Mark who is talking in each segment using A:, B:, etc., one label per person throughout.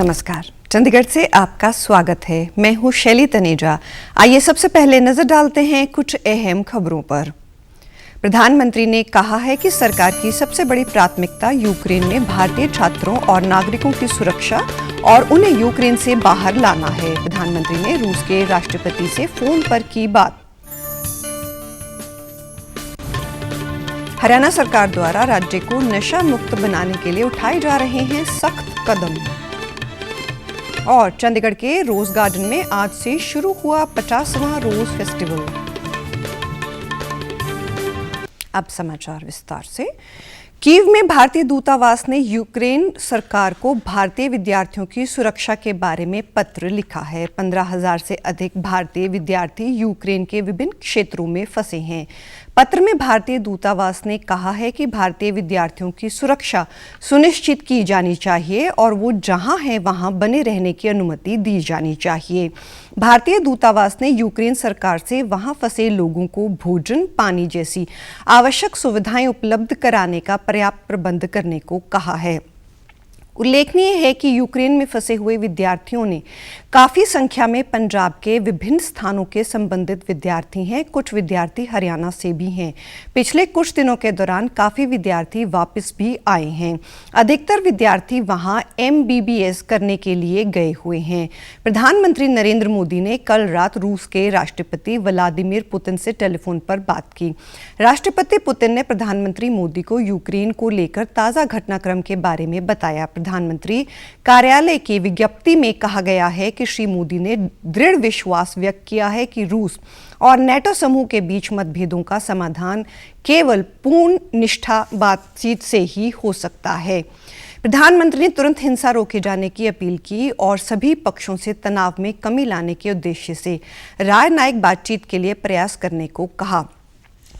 A: नमस्कार, चंडीगढ़ से आपका स्वागत है। मैं हूं शैली तनेजा। आइए सबसे पहले नजर डालते हैं कुछ अहम खबरों पर। प्रधानमंत्री ने कहा है कि सरकार की सबसे बड़ी प्राथमिकता यूक्रेन में भारतीय छात्रों और नागरिकों की सुरक्षा और उन्हें यूक्रेन से बाहर लाना है। प्रधानमंत्री ने रूस के राष्ट्रपति से फोन पर की बात। हरियाणा सरकार द्वारा राज्य को नशा मुक्त बनाने के लिए उठाए जा रहे हैं सख्त कदम। और चंडीगढ़ के रोज गार्डन में आज से शुरू हुआ 50वां रोज फेस्टिवल। अब समाचार विस्तार से। कीव में भारतीय दूतावास ने यूक्रेन सरकार को भारतीय विद्यार्थियों की सुरक्षा के बारे में पत्र लिखा है। 15,000 से अधिक भारतीय विद्यार्थी यूक्रेन के विभिन्न क्षेत्रों में फंसे हैं। पत्र में भारतीय दूतावास ने कहा है कि भारतीय विद्यार्थियों की सुरक्षा सुनिश्चित की जानी चाहिए और वो जहां हैं वहां बने रहने की अनुमति दी जानी चाहिए। भारतीय दूतावास ने यूक्रेन सरकार से वहां फंसे लोगों को भोजन, पानी जैसी आवश्यक सुविधाएं उपलब्ध कराने का पर्याप्त प्रबंध करने को कहा है। उल्लेखनीय है कि यूक्रेन में फंसे हुए विद्यार्थियों ने काफी संख्या में पंजाब के विभिन्न स्थानों के संबंधित विद्यार्थी हैं। कुछ विद्यार्थी हरियाणा से भी हैं। पिछले कुछ दिनों के दौरान काफी विद्यार्थी वापस भी आए हैं। अधिकतर विद्यार्थी वहां MBBS करने के लिए गए हुए हैं। प्रधानमंत्री नरेंद्र मोदी ने कल रात रूस के राष्ट्रपति व्लादिमीर पुतिन से टेलीफोन पर बात की। राष्ट्रपति पुतिन ने प्रधानमंत्री मोदी को यूक्रेन को लेकर ताजा घटनाक्रम के बारे में बताया। प्रधानमंत्री कार्यालय की विज्ञप्ति में कहा गया है कि श्री मोदी ने दृढ़ विश्वास व्यक्त किया है कि रूस और नेटो समूह के बीच मतभेदों का समाधान केवल पूर्ण निष्ठा बातचीत से ही हो सकता है। प्रधानमंत्री ने तुरंत हिंसा रोके जाने की अपील की और सभी पक्षों से तनाव में कमी लाने के उद्देश्य से राजनयिक बातचीत के लिए प्रयास करने को कहा।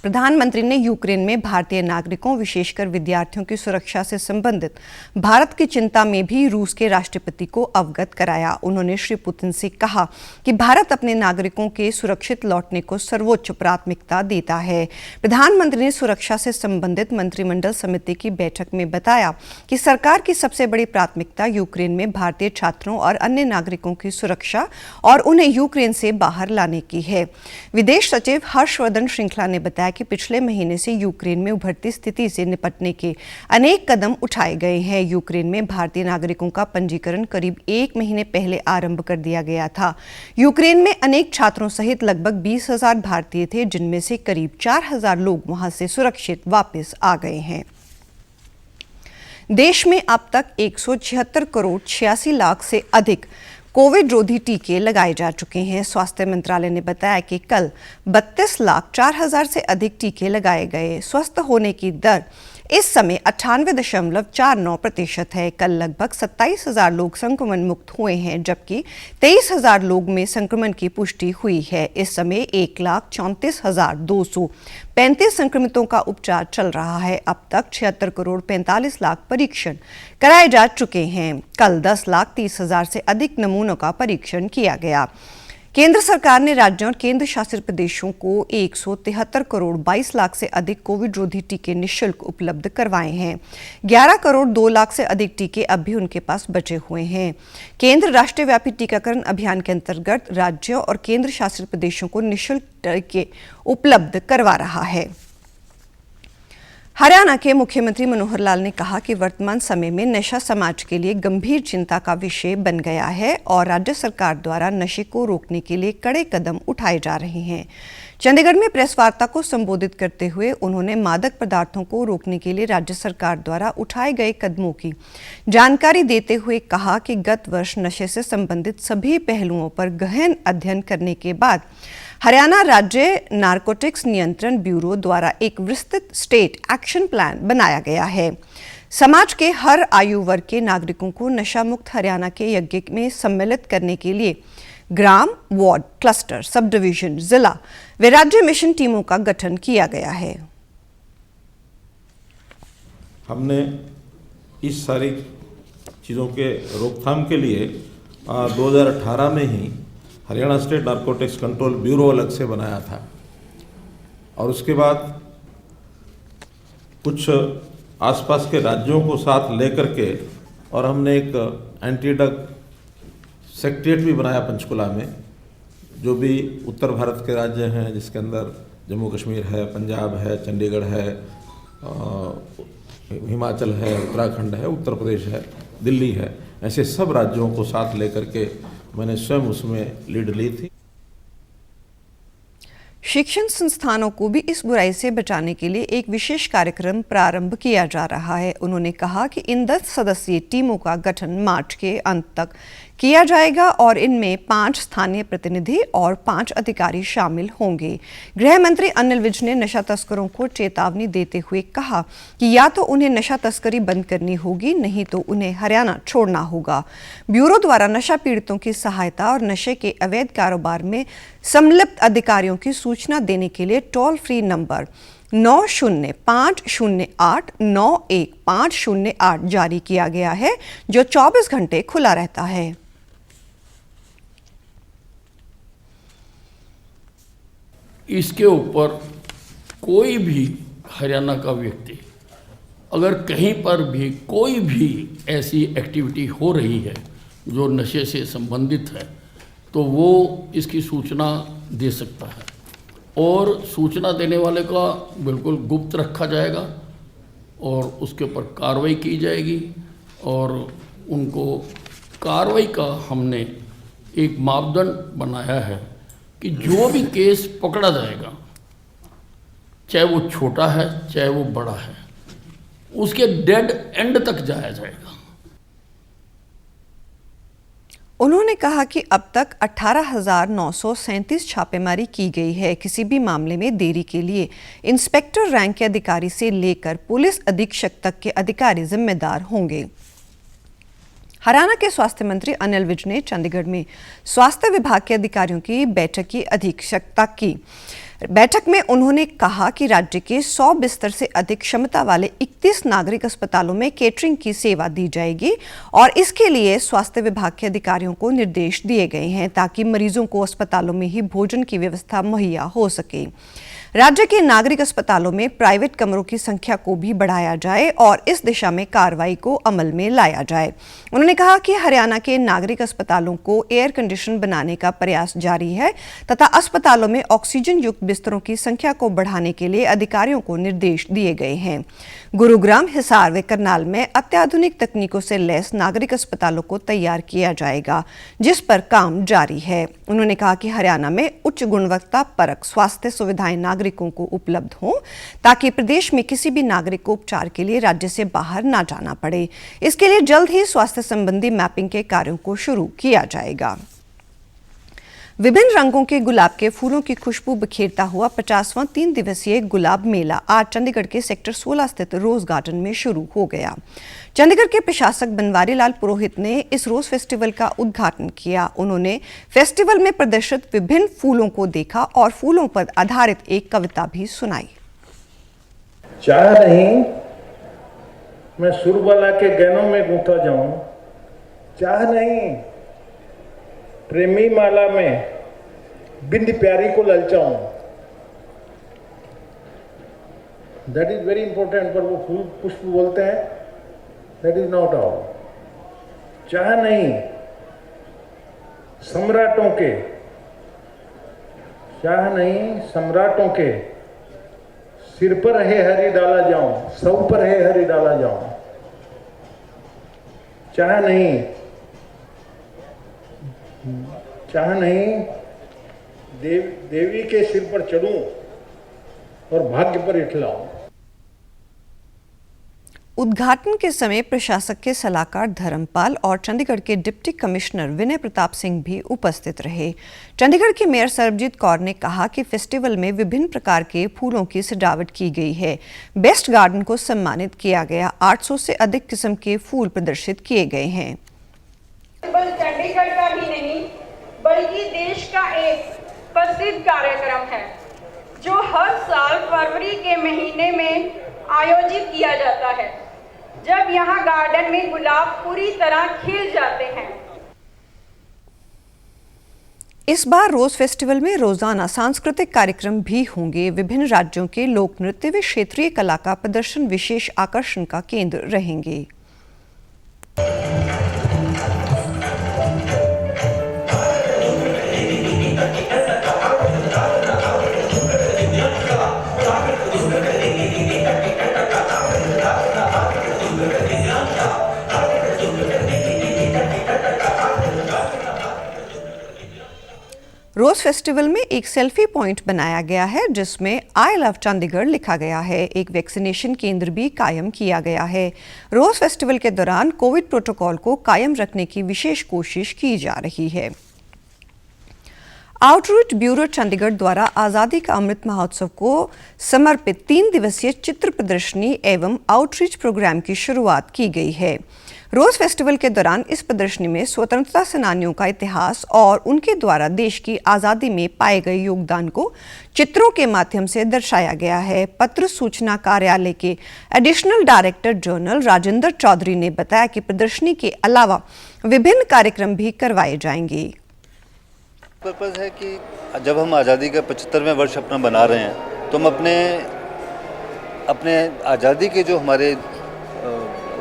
A: प्रधानमंत्री ने यूक्रेन में भारतीय नागरिकों, विशेषकर विद्यार्थियों की सुरक्षा से संबंधित भारत की चिंता में भी रूस के राष्ट्रपति को अवगत कराया। उन्होंने श्री पुतिन से कहा कि भारत अपने नागरिकों के सुरक्षित लौटने को सर्वोच्च प्राथमिकता देता है। प्रधानमंत्री ने सुरक्षा से संबंधित मंत्रिमंडल समिति की बैठक में बताया कि सरकार की सबसे बड़ी प्राथमिकता यूक्रेन में भारतीय छात्रों और अन्य नागरिकों की सुरक्षा और उन्हें यूक्रेन से बाहर लाने की है। विदेश सचिव हर्षवर्धन श्रृंखला ने बताया कि पिछले महीने से यूक्रेन में उभरती स्थिति से निपटने के अनेक कदम उठाए गए हैं। यूक्रेन में भारतीय नागरिकों का पंजीकरण करीब 1 महीने पहले आरंभ कर दिया गया था। यूक्रेन में अनेक छात्रों सहित लगभग 20,000 भारतीय थे, जिनमें से करीब 4,000 लोग वहां से सुरक्षित वापस आ गए हैं। देश में अब तक 176 करोड़ 86 लाख से अधिक कोविड रोधी टीके लगाए जा चुके हैं। स्वास्थ्य मंत्रालय ने बताया कि कल 32,04,000 से अधिक टीके लगाए गए। स्वस्थ होने की दर इस समय 98.49% है। कल लगभग 27,000 लोग संक्रमण मुक्त हुए हैं, जबकि 23,000 लोग में संक्रमण की पुष्टि हुई है। इस समय 1,34,235 संक्रमितों का उपचार चल रहा है। अब तक 76 करोड़ 45 लाख परीक्षण कराए जा चुके हैं। कल 10,30,000 से अधिक नमूनों का परीक्षण किया गया। केंद्र सरकार ने राज्यों और केंद्र शासित प्रदेशों को 173 करोड़ 22 लाख से अधिक कोविड रोधी टीके निःशुल्क उपलब्ध करवाए हैं। 11 करोड़ 2 लाख से अधिक टीके अब भी उनके पास बचे हुए हैं। केंद्र राष्ट्रीय व्यापी टीकाकरण अभियान के अंतर्गत राज्यों और केंद्र शासित प्रदेशों को निःशुल्क टीके उपलब्ध करवा रहा है। हरियाणा के मुख्यमंत्री मनोहर लाल ने कहा कि वर्तमान समय में नशा समाज के लिए गंभीर चिंता का विषय बन गया है और राज्य सरकार द्वारा नशे को रोकने के लिए कड़े कदम उठाए जा रहे हैं। चंडीगढ़ में प्रेस वार्ता को संबोधित करते हुए उन्होंने मादक पदार्थों को रोकने के लिए राज्य सरकार द्वारा उठाए गए कदमों की जानकारी देते हुए कहा कि गत वर्ष नशे से संबंधित सभी पहलुओं पर गहन अध्ययन करने के बाद हरियाणा राज्य नारकोटिक्स नियंत्रण ब्यूरो द्वारा एक विस्तृत स्टेट एक्शन प्लान बनाया गया है। समाज के हर आयु वर्ग के नागरिकों को नशा मुक्त हरियाणा के यज्ञ में सम्मिलित करने के लिए ग्राम, वार्ड, क्लस्टर, सब डिवीजन, जिला व राज्य मिशन टीमों का गठन किया गया है।
B: हमने इस सारी चीज़ों के रोकथाम के लिए 2018 में ही Haryana state narcotics control bureau अलग से बनाया था और उसके बाद कुछ आसपास के राज्यों को साथ लेकर के और हमने एक एंटी ड्रग सेक्रेटेरिएट भी बनाया पंचकुला में। जो भी उत्तर भारत के राज्य हैं जिसके अंदर जम्मू कश्मीर है, पंजाब है, चंडीगढ़ है, हिमाचल है, उत्तराखंड है, उत्तर प्रदेश है, दिल्ली है, ऐसे सब राज्यों को साथ लेकर के मैंने स्वयं उसमें लीड ली थी।
A: शिक्षण संस्थानों को भी इस बुराई से बचाने के लिए एक विशेष कार्यक्रम प्रारंभ किया जा रहा है। उन्होंने कहा कि इन 10 सदस्यीय टीमों का गठन मार्च के अंत तक किया जाएगा और इनमें 5 स्थानीय प्रतिनिधि और 5 अधिकारी शामिल होंगे। गृह मंत्री अनिल विज ने नशा तस्करों को चेतावनी देते हुए कहा कि या तो उन्हें नशा तस्करी बंद करनी होगी, नहीं तो उन्हें हरियाणा छोड़ना होगा। ब्यूरो द्वारा नशा पीड़ितों की सहायता और नशे के अवैध कारोबार में संलिप्त अधिकारियों की सूचना देने के लिए टोल फ्री नंबर 9050891508 जारी किया गया है, जो 24 घंटे खुला रहता है।
C: इसके ऊपर कोई भी हरियाणा का व्यक्ति अगर कहीं पर भी कोई भी ऐसी एक्टिविटी हो रही है जो नशे से संबंधित है तो वो इसकी सूचना दे सकता है और सूचना देने वाले का बिल्कुल गुप्त रखा जाएगा और उसके ऊपर कार्रवाई की जाएगी और उनको कार्रवाई का हमने एक मापदंड बनाया है कि जो भी केस पकड़ा जाएगा, चाहे वो छोटा है चाहे वो बड़ा है, उसके डेड एंड तक जाया जाएगा।
A: उन्होंने कहा कि अब तक 18,937 छापेमारी की गई है। किसी भी मामले में देरी के लिए इंस्पेक्टर रैंक के अधिकारी से लेकर पुलिस अधीक्षक तक के अधिकारी जिम्मेदार होंगे। हरियाणा के स्वास्थ्य मंत्री अनिल विज ने चंडीगढ़ में स्वास्थ्य विभाग के अधिकारियों की बैठक की अध्यक्षता की। बैठक में उन्होंने कहा कि राज्य के 100 बिस्तर से अधिक क्षमता वाले 31 नागरिक अस्पतालों में केटरिंग की सेवा दी जाएगी और इसके लिए स्वास्थ्य विभाग के अधिकारियों को निर्देश दिए गए हैं ताकि मरीजों को अस्पतालों में ही भोजन की व्यवस्था मुहैया हो सके। राज्य के नागरिक अस्पतालों में प्राइवेट कमरों की संख्या को भी बढ़ाया जाए और इस दिशा में कार्रवाई को अमल में लाया जाए। उन्होंने कहा कि हरियाणा के नागरिक अस्पतालों को एयर कंडीशन बनाने का प्रयास जारी है तथा अस्पतालों में ऑक्सीजन युक्त बिस्तरों की संख्या को बढ़ाने के लिए अधिकारियों को निर्देश दिए गए हैं। गुरुग्राम, हिसार व करनाल में अत्याधुनिक तकनीकों से लैस नागरिक अस्पतालों को तैयार किया जाएगा, जिस पर काम जारी है। उन्होंने कहा कि हरियाणा में उच्च गुणवत्ता परक स्वास्थ्य सुविधाएं नागरिकों को उपलब्ध हों ताकि प्रदेश में किसी भी नागरिक को उपचार के लिए राज्य से बाहर ना जाना पड़े। इसके लिए जल्द ही स्वास्थ्य संबंधी मैपिंग के कार्यों को शुरू किया जाएगा। विभिन्न रंगों के गुलाब के फूलों की खुशबू बिखेरता हुआ 50वां 3 दिवसीय गुलाब मेला आज चंडीगढ़ के सेक्टर 16 स्थित रोज गार्डन में शुरू हो गया। चंडीगढ़ के प्रशासक बनवारी लाल पुरोहित ने इस रोज फेस्टिवल का उद्घाटन किया। उन्होंने फेस्टिवल में प्रदर्शित विभिन्न फूलों को देखा और फूलों पर आधारित एक कविता भी सुनाई।
D: चाह नहीं मैं सुरबाला के गहनों में गूंथा जाऊं, चाह नहीं प्रेमी माला में बिंद प्यारी को ललचाऊं। That is very important. पर वो फूल पुष्प बोलते हैं, दैट इज नॉट ऑल। चाह नहीं सम्राटों के, चाह नहीं सम्राटों के सिर पर है हरी डाला जाऊं, सब पर है हरी डाला जाऊं। चाह नहीं, चाह नहीं देवी के सिर पर चढ़ूं और भाग्य पर इठलाऊं।
A: उद्घाटन के समय प्रशासक के सलाहकार धर्मपाल और चंडीगढ़ के डिप्टी कमिश्नर विनय प्रताप सिंह भी उपस्थित रहे। चंडीगढ़ के मेयर सरबजीत कौर ने कहा कि फेस्टिवल में विभिन्न प्रकार के फूलों की सजावट की गई है। बेस्ट गार्डन को सम्मानित किया गया। 800 से अधिक किस्म के फूल प्रदर्शित किए गए हैं।
E: चंडीगढ़ का ही नहीं बल्कि देश का एक प्रसिद्ध कार्यक्रम है जो हर साल फरवरी के महीने में आयोजित किया जाता है, जब यहाँ गार्डन में गुलाब पूरी तरह खिल जाते हैं।
A: इस बार रोज फेस्टिवल में रोजाना सांस्कृतिक कार्यक्रम भी होंगे। विभिन्न राज्यों के लोक नृत्य व क्षेत्रीय कला का प्रदर्शन विशेष आकर्षण का केंद्र रहेंगे। रोज फेस्टिवल में एक सेल्फी पॉइंट बनाया गया है जिसमें आई लव चंडीगढ़ लिखा गया है। एक वैक्सीनेशन केंद्र भी कायम किया गया है। रोज फेस्टिवल के दौरान कोविड प्रोटोकॉल को कायम रखने की विशेष कोशिश की जा रही है। आउटरीच ब्यूरो चंडीगढ़ द्वारा आज़ादी का अमृत महोत्सव को समर्पित 3 दिवसीय चित्र प्रदर्शनी एवं आउटरीच प्रोग्राम की शुरुआत की गई है। रोज फेस्टिवल के दौरान इस प्रदर्शनी में स्वतंत्रता सेनानियों का इतिहास और उनके द्वारा देश की आज़ादी में पाए गए योगदान को चित्रों के माध्यम से दर्शाया गया है। पत्र सूचना कार्यालय के additional director general Rajendra Chaudhary ने बताया कि प्रदर्शनी के अलावा विभिन्न कार्यक्रम भी करवाए जाएंगे।
F: पर्पज़ है कि जब हम आज़ादी का 75वें वर्ष अपना बना रहे हैं तो हम अपने आज़ादी के जो हमारे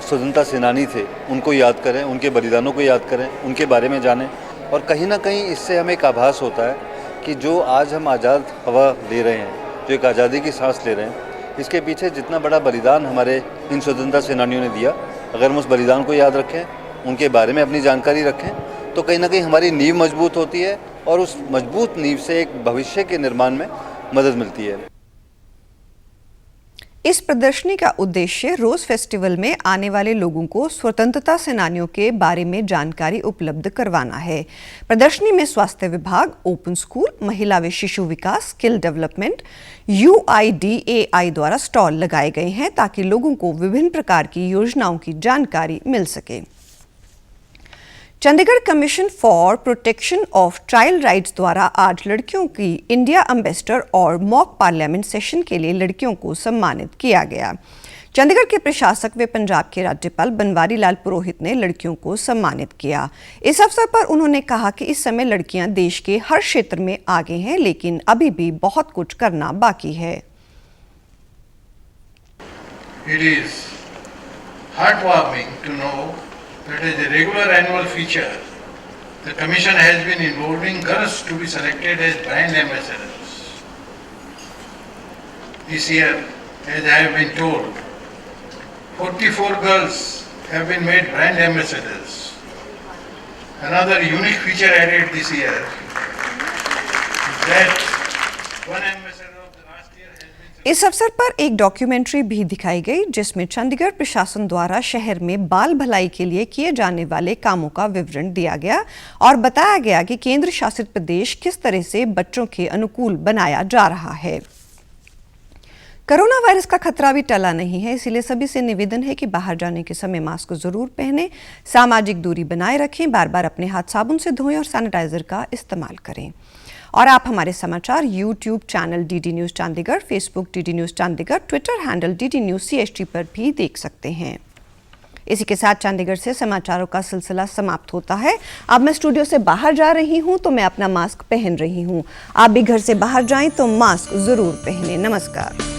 F: स्वतंत्रता सेनानी थे उनको याद करें, उनके बलिदानों को याद करें, उनके बारे में जानें। और कहीं ना कहीं इससे हमें एक आभास होता है कि जो आज हम आज़ाद हवा ले रहे हैं, जो एक आज़ादी की सांस ले रहे हैं, इसके पीछे जितना बड़ा बलिदान हमारे इन स्वतंत्रता सेनानियों ने दिया, अगर हम उस बलिदान को याद रखें, उनके बारे में अपनी जानकारी रखें, तो कहीं ना कहीं हमारी नींव मजबूत होती है और उस मजबूत नींव से एक भविष्य के निर्माण में मदद मिलती है।
A: इस प्रदर्शनी का उद्देश्य रोज फेस्टिवल में आने वाले लोगों को स्वतंत्रता सेनानियों के बारे में जानकारी उपलब्ध करवाना है। प्रदर्शनी में स्वास्थ्य विभाग, ओपन स्कूल, महिला व शिशु विकास, स्किल डेवलपमेंट, UIDAI द्वारा स्टॉल लगाए गए हैं ताकि लोगों को विभिन्न प्रकार की योजनाओं की जानकारी मिल सके। Chandigarh commission for protection of child rights द्वारा आज लड़कियों की इंडिया एम्बेसडर और मॉक पार्लियामेंट सेशन के लिए लड़कियों को सम्मानित किया गया। चंडीगढ़ के प्रशासक व पंजाब के राज्यपाल बनवारी लाल पुरोहित ने लड़कियों को सम्मानित किया। इस अवसर पर उन्होंने कहा कि इस समय लड़कियां देश के हर क्षेत्र में आगे हैं, लेकिन अभी भी बहुत कुछ करना बाकी है।
D: It is heartwarming to know that as a regular annual feature, the Commission has been involving girls to be selected as brand ambassadors. This year, as I have been told, 44 girls have been made brand ambassadors. Another unique feature added this year is that one ambassador of the last year has been...
A: इस अवसर पर एक documentary भी दिखाई गई जिसमें चंडीगढ़ प्रशासन द्वारा शहर में बाल भलाई के लिए किए जाने वाले कामों का विवरण दिया गया और बताया गया कि केंद्र शासित प्रदेश किस तरह से बच्चों के अनुकूल बनाया जा रहा है। कोरोना वायरस का खतरा भी टला नहीं है, इसीलिए सभी से निवेदन है कि बाहर जाने के समय मास्क जरूर पहनें, सामाजिक दूरी बनाए रखें, बार बार अपने हाथ साबुन से धोएं और सैनिटाइजर का इस्तेमाल करें। और आप हमारे समाचार YouTube channel DD news Chandigarh, Facebook DD news Chandigarh, Twitter handle DD news CHT पर भी देख सकते हैं। इसी के साथ चंडीगढ़ से समाचारों का सिलसिला समाप्त होता है। अब मैं स्टूडियो से बाहर जा रही हूं तो मैं अपना मास्क पहन रही हूं। आप भी घर से बाहर जाएं तो मास्क जरूर पहनें। नमस्कार।